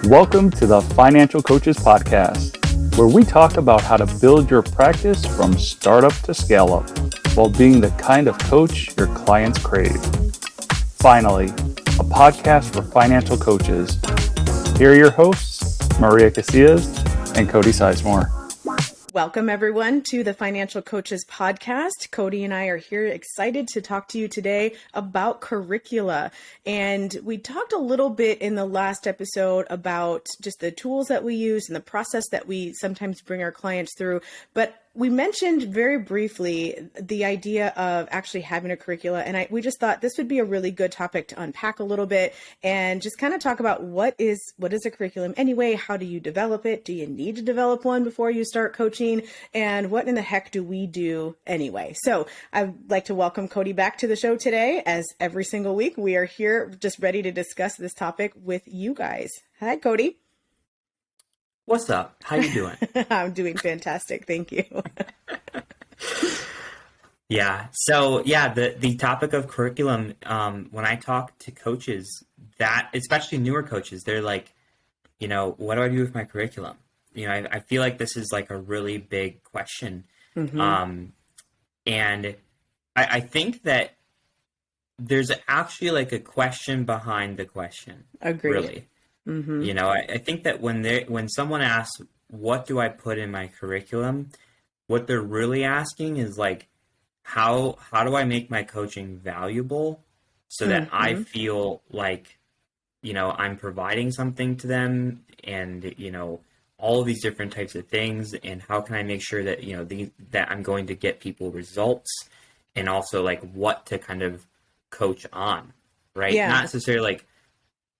Welcome to the Financial Coaches Podcast, where we talk about how to build your practice from startup to scale up while being the kind of coach your clients crave. Finally, a podcast for financial coaches. Here are your hosts, Maria Casillas and Cody Sizemore. Welcome, everyone, to the Financial Coaches Podcast. Cody and I are here excited to talk to you today about curricula. And we talked a little bit in the last episode about just the tools that we use and the process that we sometimes bring our clients through. But we mentioned very briefly the idea of actually having a curricula, and we just thought this would be a really good topic to unpack a little bit and just kind of talk about what is a curriculum anyway, how do you develop it, do you need to develop one before you start coaching, and what in the heck do we do anyway? So I'd like to welcome Cody back to the show today. As every single week, we are here just ready to discuss this topic with you guys. Hi, Cody. What's up? How you doing? I'm doing fantastic. Thank you. The topic of curriculum, when I talk to coaches, that especially newer coaches, they're like, what do I do with my curriculum? I feel like this is like a really big question. Mm-hmm. And I think that there's actually like a question behind the question. Agreed. Really. Mm-hmm. I think that when someone asks, what do I put in my curriculum? What they're really asking is like, how do I make my coaching valuable so that mm-hmm. I feel like, I'm providing something to them and, all of these different types of things. And how can I make sure that, that I'm going to get people results and also like what to kind of coach on, right? Yeah. Not necessarily like,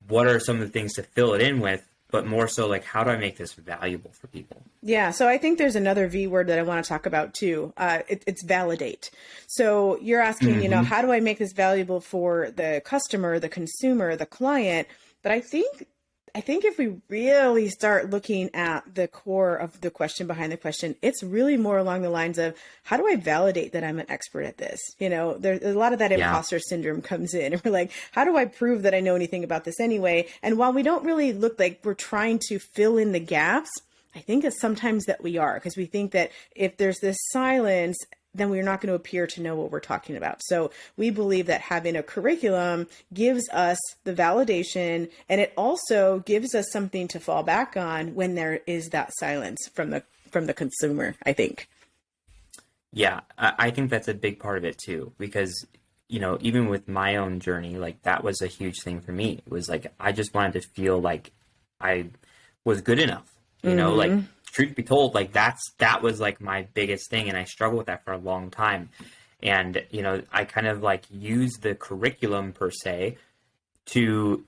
what are some of the things to fill it in with, but more so like, how do I make this valuable for people? Yeah. So I think there's another V word that I want to talk about too. It's validate. So you're asking, mm-hmm. How do I make this valuable for the customer, the consumer, the client? But I think if we really start looking at the core of the question behind the question, it's really more along the lines of, how do I validate that I'm an expert at this? There's a lot of that imposter syndrome comes in. And we're like, how do I prove that I know anything about this anyway? And while we don't really look like we're trying to fill in the gaps, I think it's sometimes that we are, because we think that if there's this silence, then we're not going to appear to know what we're talking about. So we believe that having a curriculum gives us the validation, and it also gives us something to fall back on when there is that silence from the consumer, I think. Yeah, I think that's a big part of it too, because, even with my own journey, like that was a huge thing for me. It was like, I just wanted to feel like I was good enough, mm-hmm. like, truth be told, like that was like my biggest thing. And I struggled with that for a long time. And, I kind of like used the curriculum per se to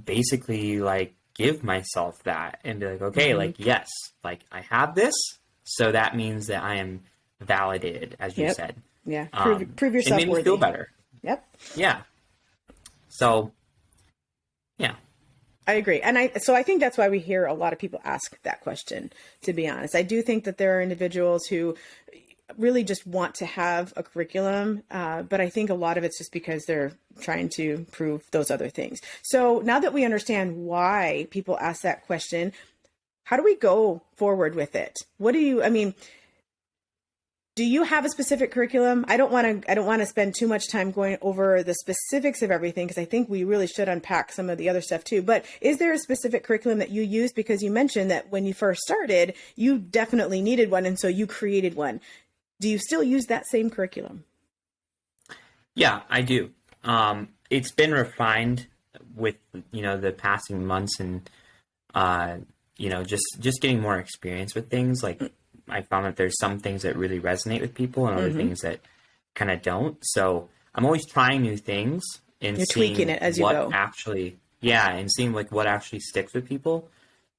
basically like give myself that and be like, okay, mm-hmm. like, yes, like I have this. So that means that I am validated, as you said. Yeah. Prove yourself it made worthy. me feel better. Yep. Yeah. So, yeah. I agree. And I think that's why we hear a lot of people ask that question, to be honest. I do think that there are individuals who really just want to have a curriculum, but I think a lot of it's just because they're trying to prove those other things. So now that we understand why people ask that question, how do we go forward with it? Do you have a specific curriculum? I don't want to spend too much time going over the specifics of everything, because I think we really should unpack some of the other stuff too. But is there a specific curriculum that you use? Because you mentioned that when you first started, you definitely needed one, and so you created one. Do you still use that same curriculum? Yeah, I do. It's been refined with, the passing months and, just getting more experience with things. Like, I found that there's some things that really resonate with people and other mm-hmm. things that kind of don't. So I'm always trying new things and You're tweaking it as you go. And seeing like what actually sticks with people.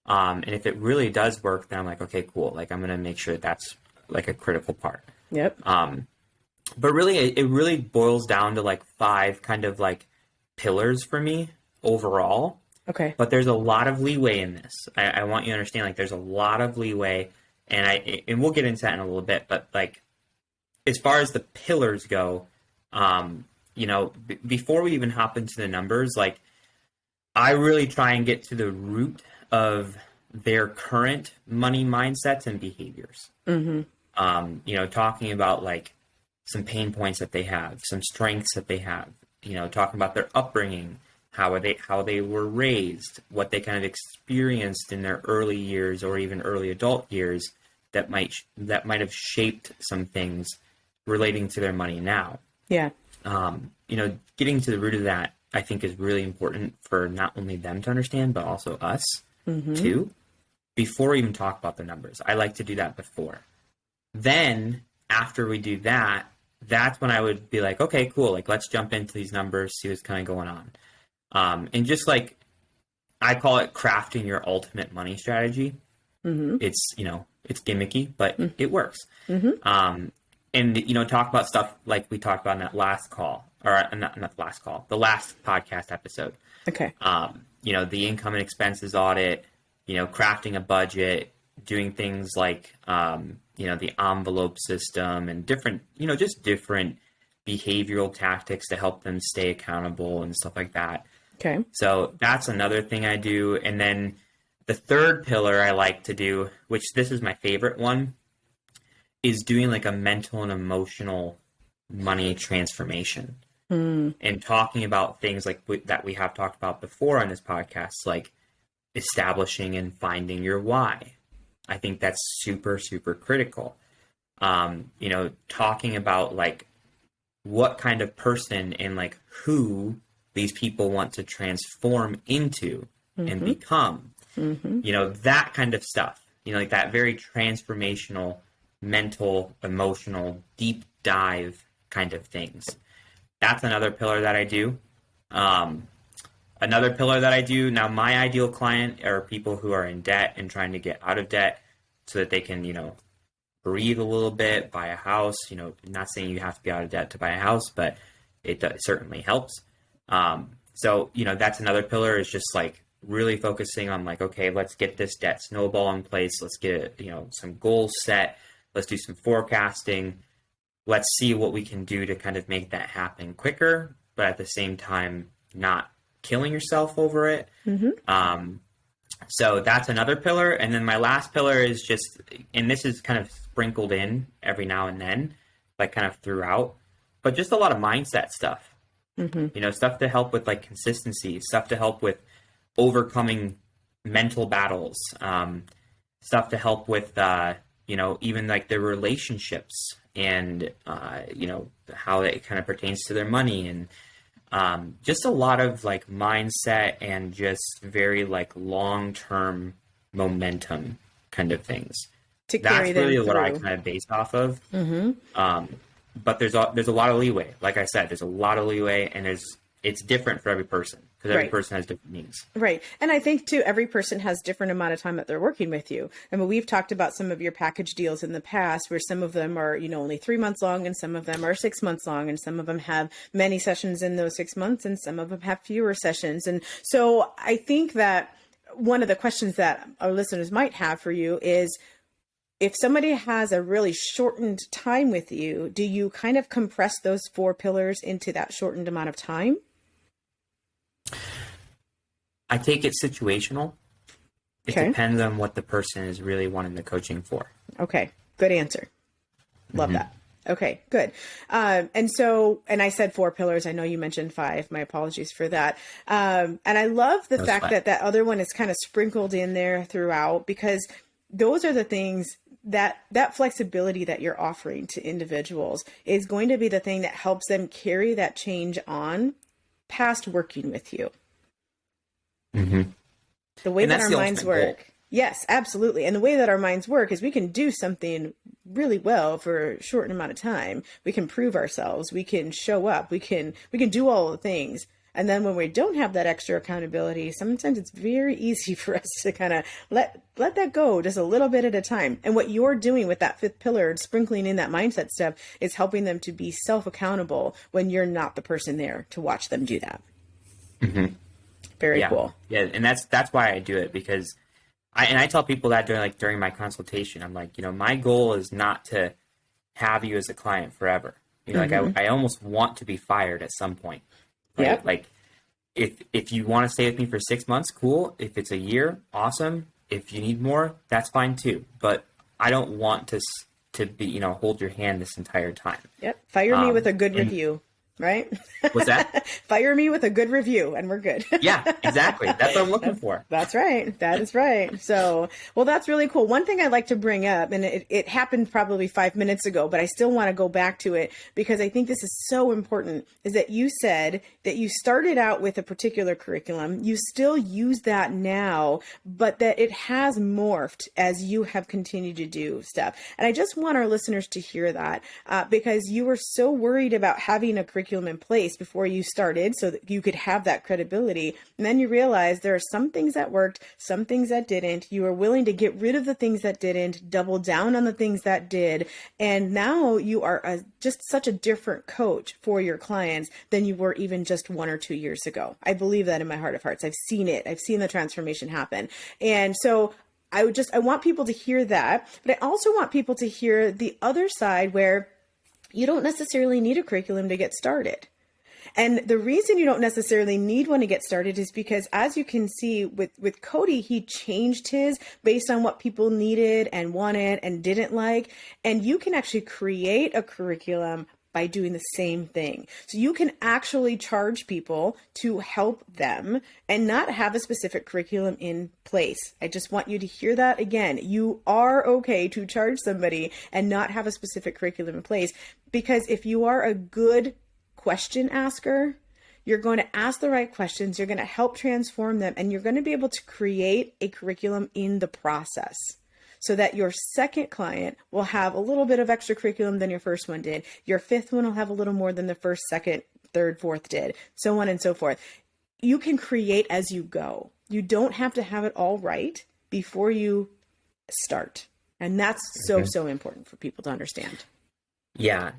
And if it really does work, then I'm like, okay, cool. Like I'm going to make sure that's like a critical part. Yep. But really, it really boils down to like 5 kind of like pillars for me overall. Okay. But there's a lot of leeway in this. I want you to understand, like there's a lot of leeway. And we'll get into that in a little bit, but like, as far as the pillars go, before we even hop into the numbers, like I really try and get to the root of their current money mindsets and behaviors. Talking about like some pain points that they have, some strengths that they have, talking about their upbringing, how they were raised, what they kind of experienced in their early years or even early adult years that might have shaped some things relating to their money now. Yeah. Getting to the root of that, I think, is really important for not only them to understand, but also us too, before we even talk about the numbers. I like to do that before. Then after we do that, that's when I would be like, okay, cool. Like, let's jump into these numbers, see what's kind of going on. And just like, I call it crafting your ultimate money strategy. It's, it's gimmicky, but it works. And, talk about stuff like we talked about in that last call, or not the last call, the last podcast episode. Okay. The income and expenses audit, crafting a budget, doing things like, the envelope system and different, just different behavioral tactics to help them stay accountable and stuff like that. Okay. So that's another thing I do. And then the third pillar I like to do, which this is my favorite one, is doing like a mental and emotional money transformation and talking about things like that we have talked about before on this podcast, like establishing and finding your why. I think that's super, super critical. Talking about like what kind of person and like who these people want to transform into and become, that kind of stuff, like that very transformational, mental, emotional, deep dive kind of things. That's another pillar that I do. Another pillar that I do now, my ideal client are people who are in debt and trying to get out of debt so that they can, breathe a little bit, buy a house. Not saying you have to be out of debt to buy a house, but it certainly helps. So that's another pillar, is just like really focusing on like, okay, let's get this debt snowball in place. Let's get, some goals set. Let's do some forecasting. Let's see what we can do to kind of make that happen quicker, but at the same time, not killing yourself over it. So that's another pillar. And then my last pillar is just, and this is kind of sprinkled in every now and then, like kind of throughout, but just a lot of mindset stuff, stuff to help with like consistency, stuff to help with overcoming mental battles, stuff to help with, even like their relationships and, how it kind of pertains to their money, and just a lot of like mindset and just very like long-term momentum kind of things. That's really what I kind of base off of. But there's a lot of leeway. Like I said, there's a lot of leeway, and it's different for every person, because every person has different needs. Right. And I think too, every person has different amount of time that they're working with you. I mean, we've talked about some of your package deals in the past, where some of them are, only 3 months long, and some of them are 6 months long, and some of them have many sessions in those 6 months, and some of them have fewer sessions. And so I think that one of the questions that our listeners might have for you is, if somebody has a really shortened time with you, do you kind of compress those 4 pillars into that shortened amount of time? I take it situational. It depends on what the person is really wanting the coaching for. Okay. Good answer. Love that. Okay, good. And I said 4 pillars. I know you mentioned 5. My apologies for that. And I love the fact that that other one is kind of sprinkled in there throughout, because those are the things that flexibility that you're offering to individuals is going to be the thing that helps them carry that change on past working with you. The way that our minds work. Goal. Yes, absolutely. And the way that our minds work is we can do something really well for a short amount of time. We can prove ourselves. We can show up. We can do all the things. And then when we don't have that extra accountability, sometimes it's very easy for us to kind of let that go just a little bit at a time. And what you're doing with that 5th pillar, sprinkling in that mindset stuff, is helping them to be self-accountable when you're not the person there to watch them do that. Very cool. Yeah. And that's why I do it, because I tell people that during my consultation, I'm like, my goal is not to have you as a client forever. Like I almost want to be fired at some point. Right? Like if you want to stay with me for 6 months, cool. If it's a year, awesome. If you need more, that's fine too. But I don't want to be, hold your hand this entire time. Yep. Fire me with a good review, right? What's that? Fire me with a good review and we're good. Yeah, exactly. That's what I'm looking for. That's right. That is right. So, well, that's really cool. One thing I'd like to bring up, and it happened probably 5 minutes ago, but I still want to go back to it because I think this is so important, is that you said that you started out with a particular curriculum. You still use that now, but that it has morphed as you have continued to do stuff. And I just want our listeners to hear that because you were so worried about having a curriculum in place before you started so that you could have that credibility. And then you realize there are some things that worked, some things that didn't. You were willing to get rid of the things that didn't, double down on the things that did. And now you are just such a different coach for your clients than you were even just 1 or 2 years ago. I believe that in my heart of hearts. I've seen it. I've seen the transformation happen. And so I want people to hear that, but I also want people to hear the other side where you don't necessarily need a curriculum to get started. And the reason you don't necessarily need one to get started is because, as you can see with Cody, he changed his based on what people needed and wanted and didn't like. And you can actually create a curriculum by doing the same thing. So you can actually charge people to help them and not have a specific curriculum in place. I just want you to hear that again. You are okay to charge somebody and not have a specific curriculum in place, because if you are a good question asker, you're going to ask the right questions, you're going to help transform them, and you're going to be able to create a curriculum in the process, so that your second client will have a little bit of extra curriculum than your first one did. Your fifth one will have a little more than the first, second, third, fourth did, so on and so forth. You can create as you go. You don't have to have it all right before you start. And that's so important for people to understand. Yeah.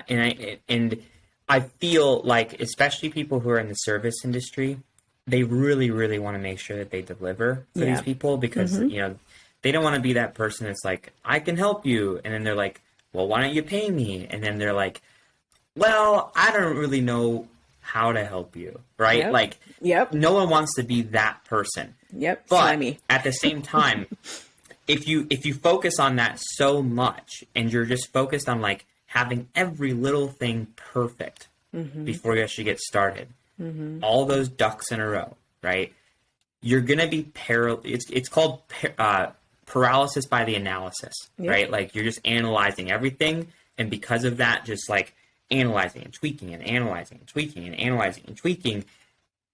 And I feel like, especially people who are in the service industry, they really, really want to make sure that they deliver for these people, because, they don't want to be that person that's like, I can help you. And then they're like, well, why don't you pay me? And then they're like, well, I don't really know how to help you. Right? No one wants to be that person. Yep. But Slimy. At the same time, if you focus on that so much and you're just focused on like having every little thing perfect before you actually get started, all those ducks in a row, right? You're going to be it's called paralysis by the analysis, right? Like you're just analyzing everything. And because of that, just like analyzing and tweaking and analyzing and tweaking and analyzing and tweaking,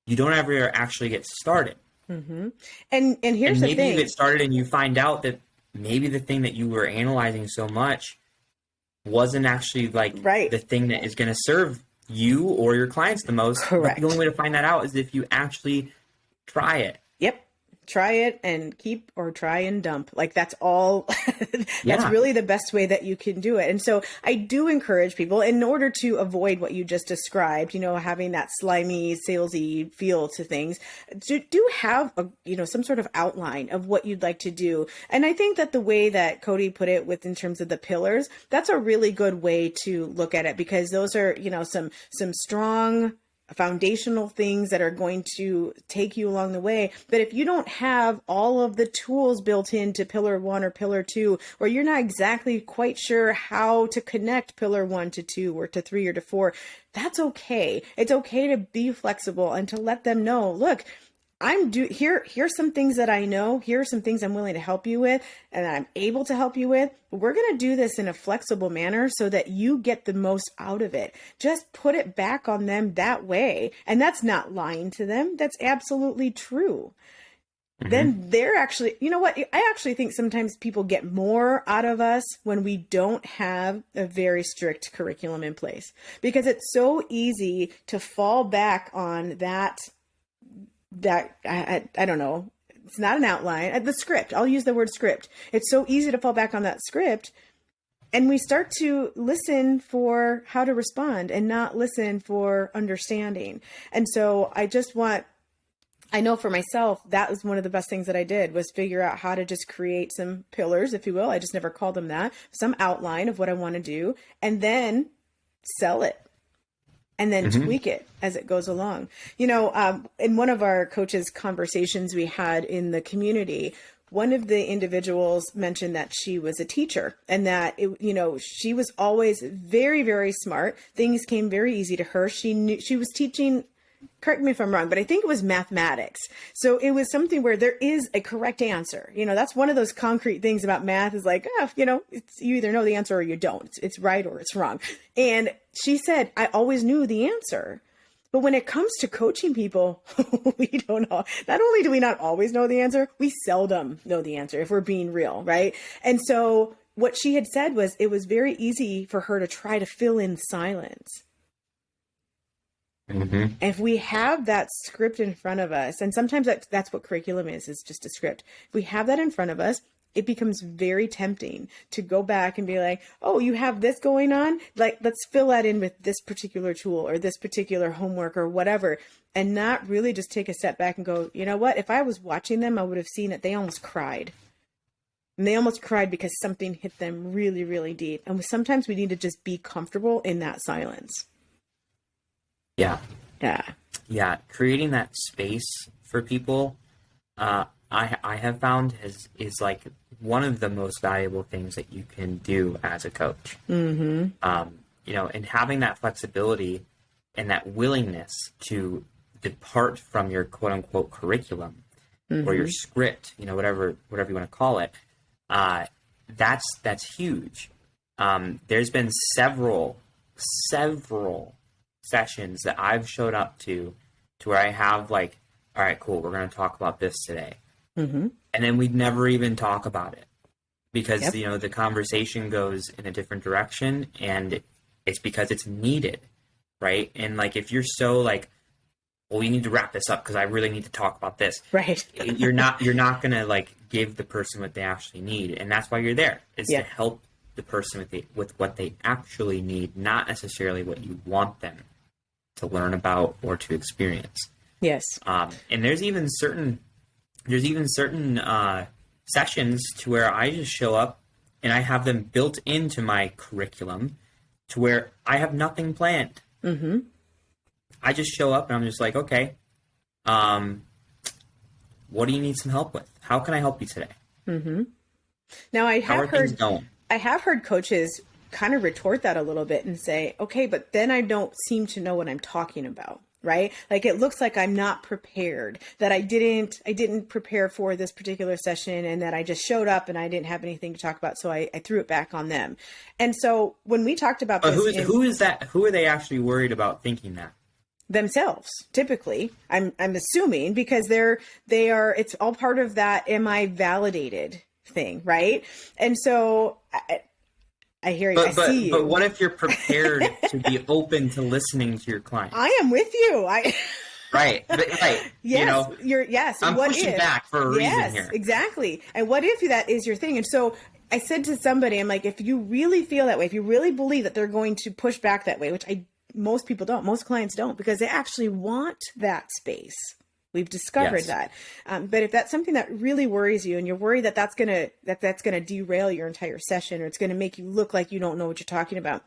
you don't ever actually get started. And here's the thing. Maybe you get started and you find out that maybe the thing that you were analyzing so much wasn't actually like the thing that is going to serve you or your clients the most. Correct. But the only way to find that out is if you actually try it. Yep. Try it and keep, or try and dump. Like that's all, that's really the best way that you can do it. And so I do encourage people, in order to avoid what you just described, having that slimy, salesy feel to things, to do have some sort of outline of what you'd like to do. And I think that the way that Cody put it in terms of the pillars, that's a really good way to look at it, because those are, some strong foundational things that are going to take you along the way. But if you don't have all of the tools built into pillar 1 or pillar 2, or you're not exactly quite sure how to connect pillar 1 to 2 or to 3 or to 4, that's okay. It's okay to be flexible and to let them know, look, here's some things that I know, here are some things I'm willing to help you with and I'm able to help you with, but we're going to do this in a flexible manner so that you get the most out of it. Just put it back on them that way. And that's not lying to them. That's absolutely true. Then they're actually, I actually think sometimes people get more out of us when we don't have a very strict curriculum in place, because it's so easy to fall back on that I don't know, it's not an outline, the script. I'll use the word script. It's so easy to fall back on that script, and we start to listen for how to respond and not listen for understanding. And so I know for myself, that was one of the best things that I did, was figure out how to just create some pillars, if you will. I just never called them that, some outline of what I want to do, and then sell it. and then tweak it as it goes along. In one of our coaches' conversations we had in the community, one of the individuals mentioned that she was a teacher and that, she was always very, very smart. Things came very easy to her. She knew she was teaching, correct me if I'm wrong, but I think it was mathematics. So it was something where there is a correct answer. That's one of those concrete things about math is like, it's, you either know the answer or you don't. It's right or it's wrong. And she said, I always knew the answer. But when it comes to coaching people, we don't know. Not only do we not always know the answer, we seldom know the answer if we're being real, right? And so what she had said was it was very easy for her to try to fill in silence. Mm-hmm. If we have that script in front of us, and sometimes that's what curriculum is just a script. If we have that in front of us, it becomes very tempting to go back and be like, oh, you have this going on? Like, let's fill that in with this particular tool or this particular homework or whatever, and not really just take a step back and go, you know what? If I was watching them, I would have seen that they almost cried. And they almost cried because something hit them really, really deep. And sometimes we need to just be comfortable in that silence. Yeah. Yeah. Yeah. Creating that space for people, I have found is like one of the most valuable things that you can do as a coach. Mm-hmm. And having that flexibility and that willingness to depart from your quote unquote curriculum or your script, whatever you want to call it. That's huge. There's been several sessions that I've showed up to where I have like, all right, cool, we're going to talk about this today. Mm-hmm. And then we'd never even talk about it because, the conversation goes in a different direction, and it's because it's needed. Right. And like, if you're so like, well, we need to wrap this up because I really need to talk about this. Right. you're not going to like give the person what they actually need. And that's why you're there, is to help the person with what they actually need, not necessarily what you want them to learn about or to experience. Yes. And there's even certain sessions to where I just show up and I have them built into my curriculum to where I have nothing planned. Mm-hmm. I just show up and I'm just like, okay, what do you need some help with? How can I help you today? Mm-hmm. Now I have heard coaches kind of retort that a little bit and say, okay, but then I don't seem to know what I'm talking about. Right? Like, it looks like I'm not prepared, that I didn't prepare for this particular session, and that I just showed up and I didn't have anything to talk about. So I threw it back on them. And so when we talked about this, who is that? Who are they actually worried about thinking that? Themselves, typically. I'm assuming, because they are, it's all part of that am I validated thing, right? And so I hear you. I see you. But what if you're prepared to be open to listening to your client? I am with you. Right. Yes. Yes. I'm pushing back for a reason here. Exactly. And what if that is your thing? And so I said to somebody, I'm like, if you really feel that way, if you really believe that they're going to push back that way, which most people don't, most clients don't, because they actually want that space. We've discovered that. But if that's something that really worries you, and you're worried that that's gonna derail your entire session, or it's gonna make you look like you don't know what you're talking about,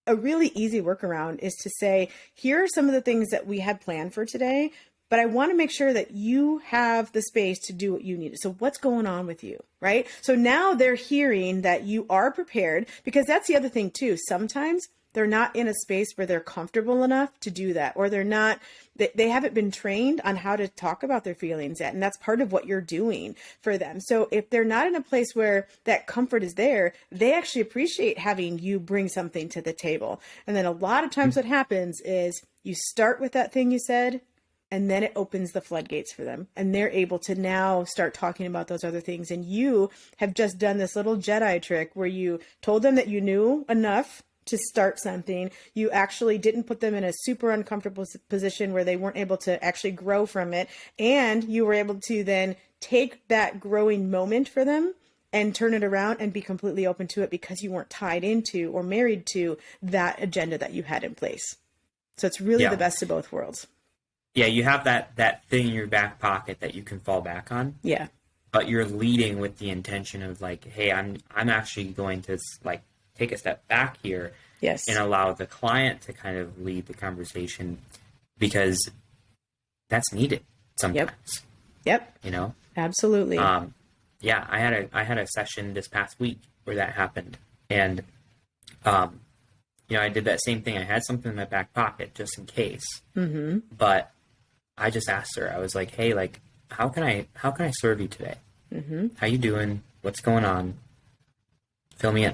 a really easy workaround is to say, here are some of the things that we had planned for today, but I want to make sure that you have the space to do what you need. So what's going on with you, right? So now they're hearing that you are prepared, because that's the other thing too. Sometimes they're not in a space where they're comfortable enough to do that, or they haven't been trained on how to talk about their feelings yet. And that's part of what you're doing for them. So if they're not in a place where that comfort is there, they actually appreciate having you bring something to the table. And then a lot of times what happens is you start with that thing you said, and then it opens the floodgates for them, and they're able to now start talking about those other things. And you have just done this little Jedi trick where you told them that you knew enough to start something. You actually didn't put them in a super uncomfortable position where they weren't able to actually grow from it. And you were able to then take that growing moment for them and turn it around and be completely open to it, because you weren't tied into or married to that agenda that you had in place. So it's really the best of both worlds. Yeah, you have that thing in your back pocket that you can fall back on. Yeah. But you're leading with the intention of like, hey, I'm actually going to like take a step back here Yes. and allow the client to kind of lead the conversation, because that's needed sometimes. Yep. You know? Absolutely. Yeah, I had a session this past week where that happened. And I did that same thing. I had something in my back pocket just in case. Mm-hmm. But I just asked her, I was like, hey, like, how can I serve you today? Mm-hmm. How you doing? What's going on? Fill me in.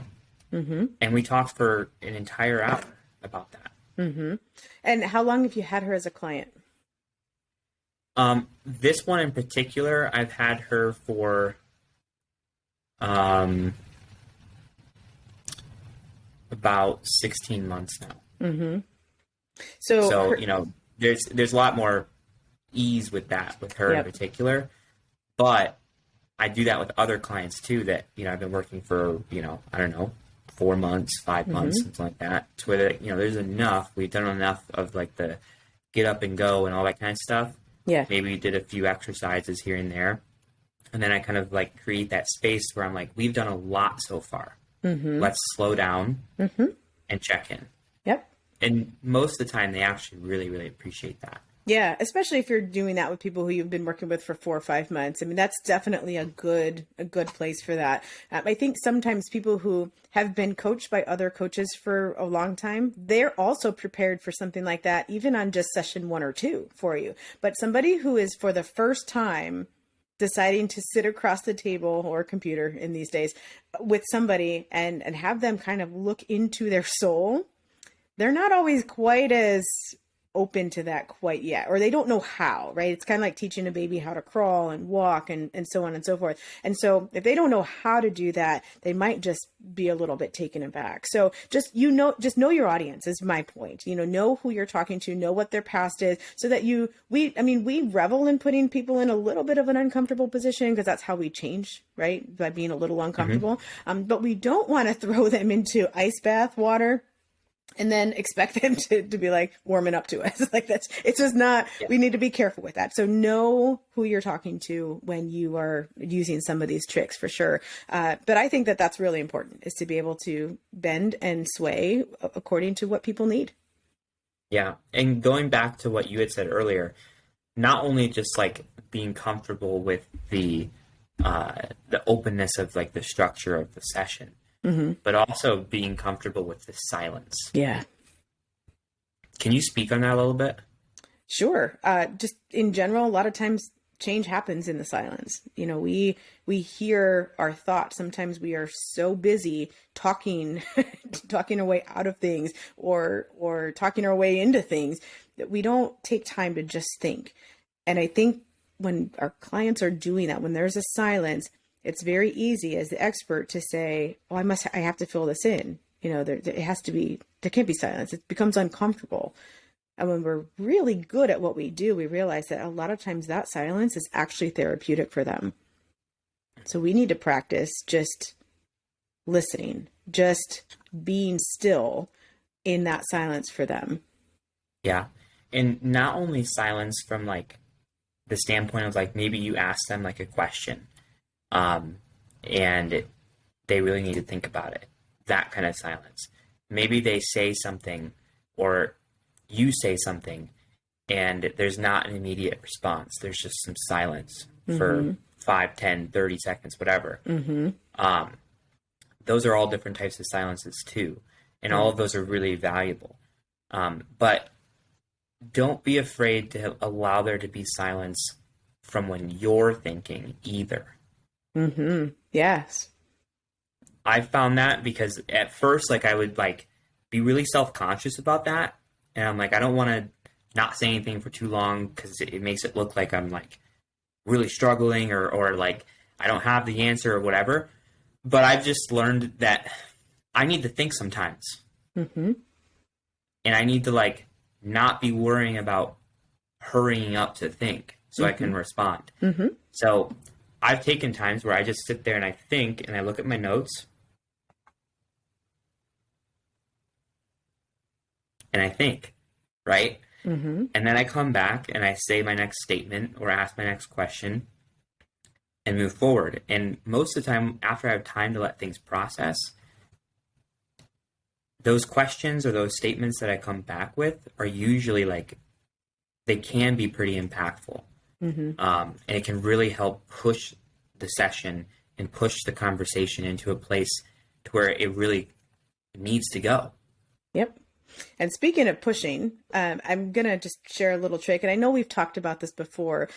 Mm-hmm. And we talked for an entire hour about that. Mm-hmm. And how long have you had her as a client? This one in particular, I've had her for about 16 months now. Mm-hmm. So there's a lot more ease with that, with her in particular. But I do that with other clients too that, I've been working for, I don't know, 4 months, 5 months, something like that. To where, there's enough, we've done enough of like the get up and go and all that kind of stuff. Yeah. Maybe we did a few exercises here and there. And then I kind of like create that space where I'm like, we've done a lot so far. Mm-hmm. Let's slow down and check in. Yep. And most of the time they actually really, really appreciate that. Yeah, especially if you're doing that with people who you've been working with for 4 or 5 months. I mean, that's definitely a good place for that. I think sometimes people who have been coached by other coaches for a long time, they're also prepared for something like that, even on just session 1 or 2 for you. But somebody who is for the first time deciding to sit across the table or computer in these days with somebody and have them kind of look into their soul, they're not always quite as open to that quite yet, or they don't know how, right? It's kind of like teaching a baby how to crawl and walk and so on and so forth. And so if they don't know how to do that, they might just be a little bit taken aback. So just know your audience is my point. Know who you're talking to, know what their past is, so that we revel in putting people in a little bit of an uncomfortable position, because that's how we change, right? By being a little uncomfortable. But we don't want to throw them into ice bath water and then expect them to be like warming up to us. Like it's just not, we need to be careful with that. So know who you're talking to when you are using some of these tricks, for sure. But I think that that's really important, is to be able to bend and sway according to what people need. Yeah. And going back to what you had said earlier, not only just like being comfortable with the openness of like the structure of the session, but also being comfortable with the silence. Yeah. Can you speak on that a little bit? Sure. Just in general, a lot of times change happens in the silence. We hear our thoughts. Sometimes we are so busy talking our way out of things or talking our way into things that we don't take time to just think. And I think when our clients are doing that, when there's a silence, it's very easy as the expert to say, "Oh, I have to fill this in." There can't be silence. It becomes uncomfortable. And when we're really good at what we do, we realize that a lot of times that silence is actually therapeutic for them. So we need to practice just listening, just being still in that silence for them. Yeah. And not only silence from like the standpoint of like, maybe you ask them like a question, and they really need to think about it. That kind of silence. Maybe they say something, or you say something, and there's not an immediate response. There's just some silence for 5, 10, 30 seconds, whatever. Those are all different types of silences too. And all of those are really valuable. But don't be afraid to allow there to be silence from when you're thinking either. Yes. I found that because at first, like, I would like be really self-conscious about that. And I'm like, I don't want to not say anything for too long because it makes it look like I'm like really struggling or like I don't have the answer or whatever. But I've just learned that I need to think sometimes. And I need to like not be worrying about hurrying up to think so I can respond. So I've taken times where I just sit there and I think and I look at my notes and I think, right? And then I come back and I say my next statement or ask my next question and move forward. And most of the time, after I have time to let things process, those questions or those statements that I come back with are usually like, they can be pretty impactful. And it can really help push the session and push the conversation into a place to where it really needs to go. Yep. And speaking of pushing, I'm going to just share a little trick. And I know we've talked about this before.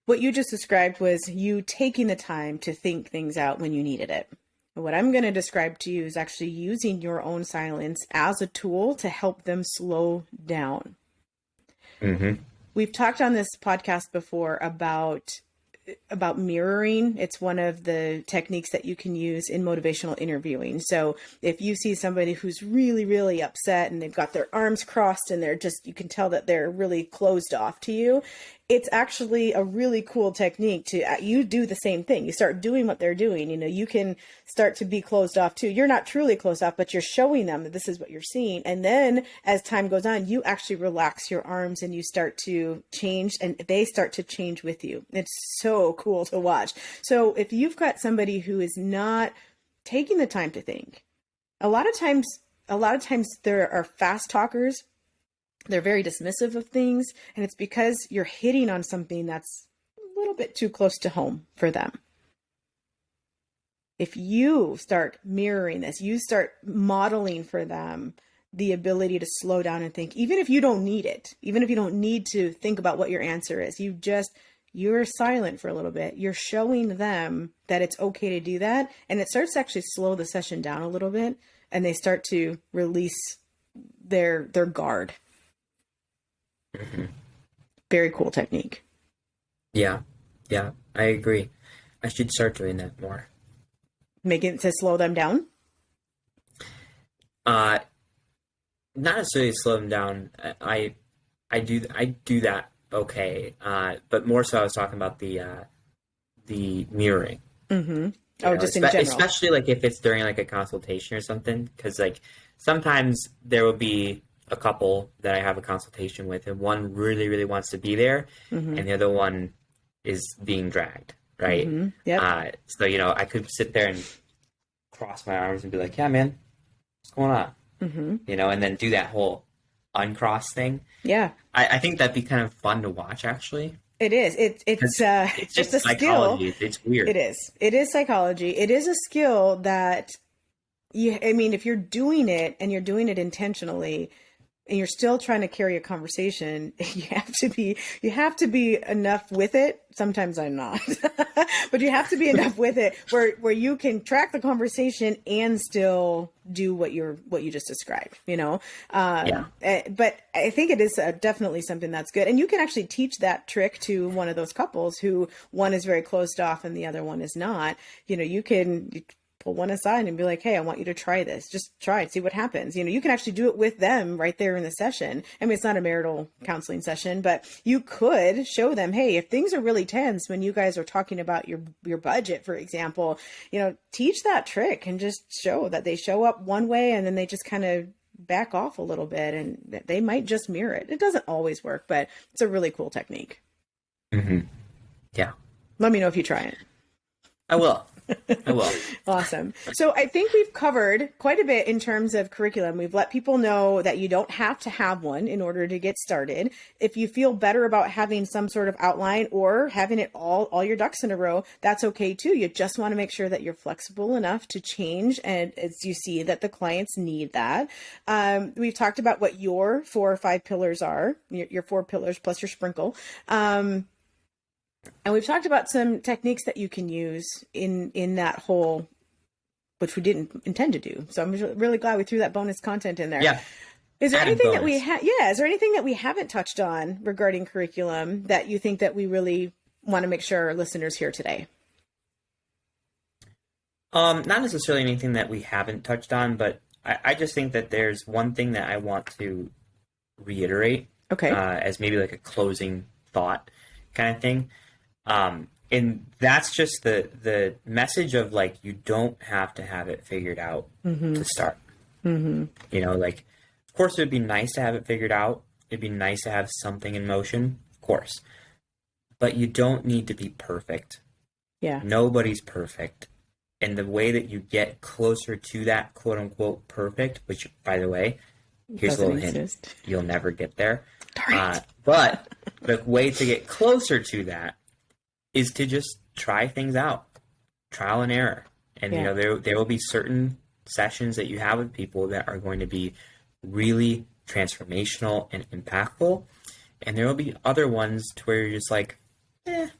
What you just described was you taking the time to think things out when you needed it. What I'm going to describe to you is actually using your own silence as a tool to help them slow down. We've talked on this podcast before about mirroring. It's one of the techniques that you can use in motivational interviewing. So if you see somebody who's really, really upset and they've got their arms crossed and you can tell that they're really closed off to you, it's actually a really cool technique you do the same thing. You start doing what they're doing. You can start to be closed off too. You're not truly closed off, but you're showing them that this is what you're seeing. And then as time goes on, you actually relax your arms and you start to change and they start to change with you. It's so cool to watch. So if you've got somebody who is not taking the time to think, a lot of times there are fast talkers. They're very dismissive of things, and it's because you're hitting on something that's a little bit too close to home for them. If you start mirroring this, you start modeling for them the ability to slow down and think, even if you don't need it, even if you don't need to think about what your answer is, you're silent for a little bit. You're showing them that it's okay to do that, and it starts to actually slow the session down a little bit, and they start to release their guard. Very cool technique. Yeah, I agree. I should start doing that more. Make it to slow them down? Not necessarily slow them down. I do that okay. But more so I was talking about the mirroring. Just in general. Especially like if it's during like a consultation or something, because like sometimes there will be a couple that I have a consultation with, and one really, really wants to be there, and the other one is being dragged, right? Yep. So, I could sit there and cross my arms and be like, yeah, man, what's going on? And then do that whole uncross thing. Yeah. I think that'd be kind of fun to watch, actually. It is. It's just a psychology. skill. It's weird. It is. It is psychology. It is a skill that, if you're doing it and you're doing it intentionally, and you're still trying to carry a conversation, you have to be enough with it. Sometimes I'm not, but you have to be enough with it where you can track the conversation and still do what you just described, But I think it is definitely something that's good. And you can actually teach that trick to one of those couples who one is very closed off and the other one is not. You can pull one aside and be like, hey, I want you to try this. Just try it, see what happens. You can actually do it with them right there in the session. I mean, it's not a marital counseling session, but you could show them, hey, if things are really tense when you guys are talking about your budget, for example, teach that trick and just show that they show up one way and then they just kind of back off a little bit and they might just mirror it. It doesn't always work, but it's a really cool technique. Yeah. Let me know if you try it. I will. Awesome. So I think we've covered quite a bit in terms of curriculum. We've let people know that you don't have to have one in order to get started. If you feel better about having some sort of outline or having it all your ducks in a row, that's okay too. You just want to make sure that you're flexible enough to change. And as you see that the clients need that. We've talked about what your 4 or 5 pillars are, your 4 pillars plus your sprinkle. And we've talked about some techniques that you can use in that whole, which we didn't intend to do. So I'm really glad we threw that bonus content in there. Yeah. Is there anything that is there anything that we haven't touched on regarding curriculum that you think that we really want to make sure our listeners hear today? Not necessarily anything that we haven't touched on, but I just think that there's one thing that I want to reiterate. Okay. As maybe like a closing thought kind of thing. And that's just the message of like, you don't have to have it figured out to start. Like, of course, it'd be nice to have it figured out. It'd be nice to have something in motion, of course, but you don't need to be perfect. Yeah. Nobody's perfect. And the way that you get closer to that quote unquote perfect, which by the way, here's a little hint, you'll never get there. But the way to get closer to that is to just try things out, trial and error. And, you know, there will be certain sessions that you have with people that are going to be really transformational and impactful. And there will be other ones to where you're just like, that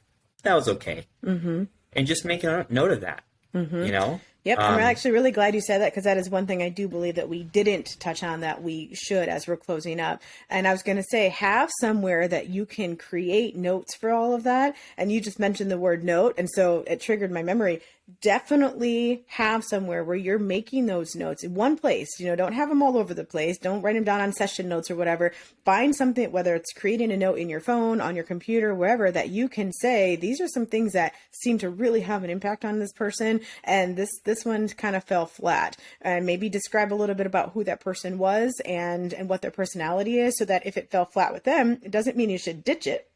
was okay. And just make a note of that, you know? Yep, I'm actually really glad you said that, because that is one thing I do believe that we didn't touch on that we should as we're closing up. And I was going to say, have somewhere that you can create notes for all of that. And you just mentioned the word note, and so it triggered my memory. Definitely have somewhere where you're making those notes in one place. You know, don't have them all over the place. Don't write them down on session notes or whatever. Find something, whether it's creating a note in your phone, on your computer, wherever, that you can say, these are some things that seem to really have an impact on this person. And this one kind of fell flat. And maybe describe a little bit about who that person was and what their personality is, so that if it fell flat with them, it doesn't mean you should ditch it.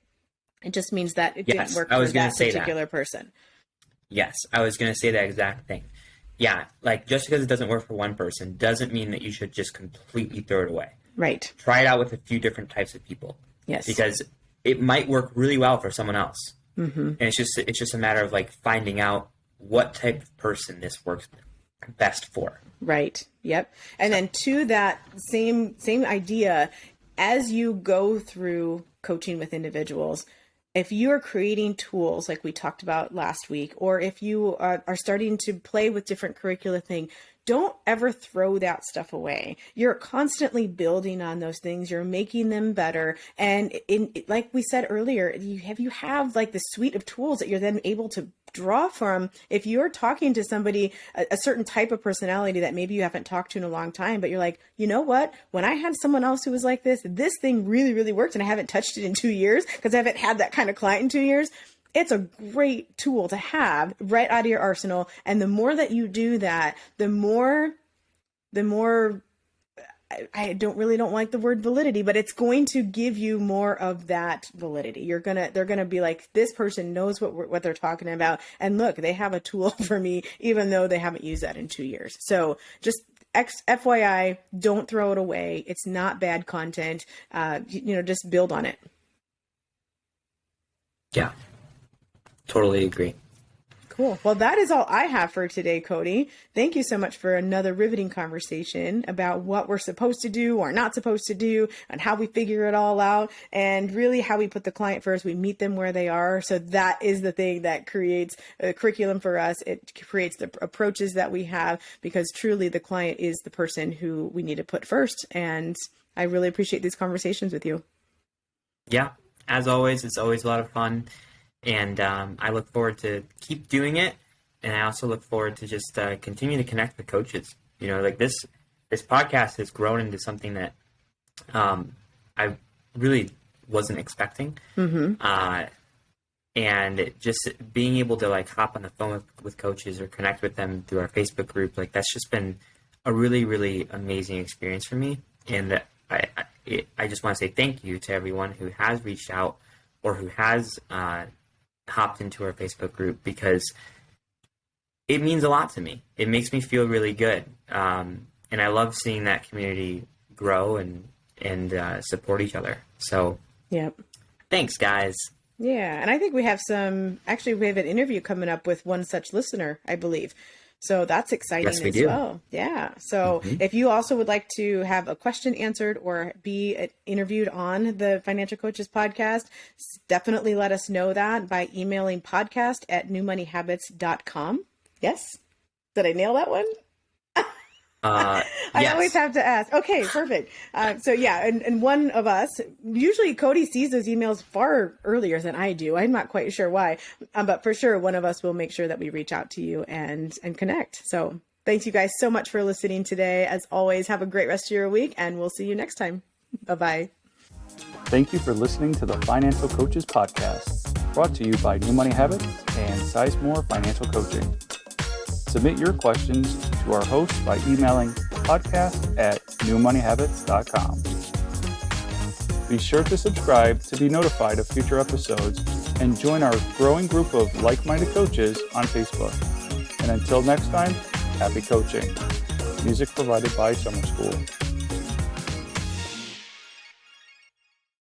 It just means that it didn't work for that particular person. Yes, I was going to say that exact thing. Yeah, like just because it doesn't work for one person doesn't mean that you should just completely throw it away. Right. Try it out with a few different types of people. Yes. Because it might work really well for someone else. And it's just a matter of like finding out what type of person this works best for. Right. Yep. And then to that same idea, as you go through coaching with individuals, if you are creating tools like we talked about last week, or if you are starting to play with different curricula things, don't ever throw that stuff away. You're constantly building on those things. You're making them better. And like we said earlier, you have like the suite of tools that you're then able to draw from. If you're talking to somebody, a certain type of personality that maybe you haven't talked to in a long time, but you're like, you know what? When I had someone else who was like this thing really, really worked, and I haven't touched it in 2 years because I haven't had that kind of client in 2 years. It's a great tool to have right out of your arsenal. And the more that you do that, the more I don't like the word validity, but it's going to give you more of that validity. They're gonna be like, this person knows what they're talking about, and look, they have a tool for me, even though they haven't used that in 2 years. So just FYI, don't throw it away. It's not bad content. Just build on it. Yeah. Totally agree. Cool. Well, that is all I have for today, Cody. Thank you so much for another riveting conversation about what we're supposed to do or not supposed to do, and how we figure it all out, and really how we put the client first. We meet them where they are. So that is the thing that creates a curriculum for us. It creates the approaches that we have, because truly the client is the person who we need to put first. And I really appreciate these conversations with you. Yeah. As always, it's always a lot of fun. And I look forward to keep doing it. And I also look forward to just continue to connect with coaches. You know, like this podcast has grown into something that I really wasn't expecting. And just being able to like hop on the phone with coaches or connect with them through our Facebook group, like that's just been a really, really amazing experience for me. And I just want to say thank you to everyone who has reached out or who has hopped into our Facebook group, because it means a lot to me. It makes me feel really good. And I love seeing that community grow and support each other. So thanks, guys. Yeah. And I think we have an interview coming up with one such listener, I believe. So that's exciting as well. Yeah. So if you also would like to have a question answered or be interviewed on the Financial Coaches podcast, definitely let us know that by emailing podcast@newmoneyhabits.com. Yes. Did I nail that one? I always have to ask. Okay, perfect. And one of us, usually Cody sees those emails far earlier than I do. I'm not quite sure why, but for sure, one of us will make sure that we reach out to you and connect. So thank you guys so much for listening today. As always, have a great rest of your week, and we'll see you next time. Bye-bye. Thank you for listening to the Financial Coaches Podcast, brought to you by New Money Habits and Sizemore Financial Coaching. Submit your questions to our host by emailing podcast@newmoneyhabits.com. Be sure to subscribe to be notified of future episodes, and join our growing group of like-minded coaches on Facebook. And And until next time, happy coaching. Music provided by Summer School.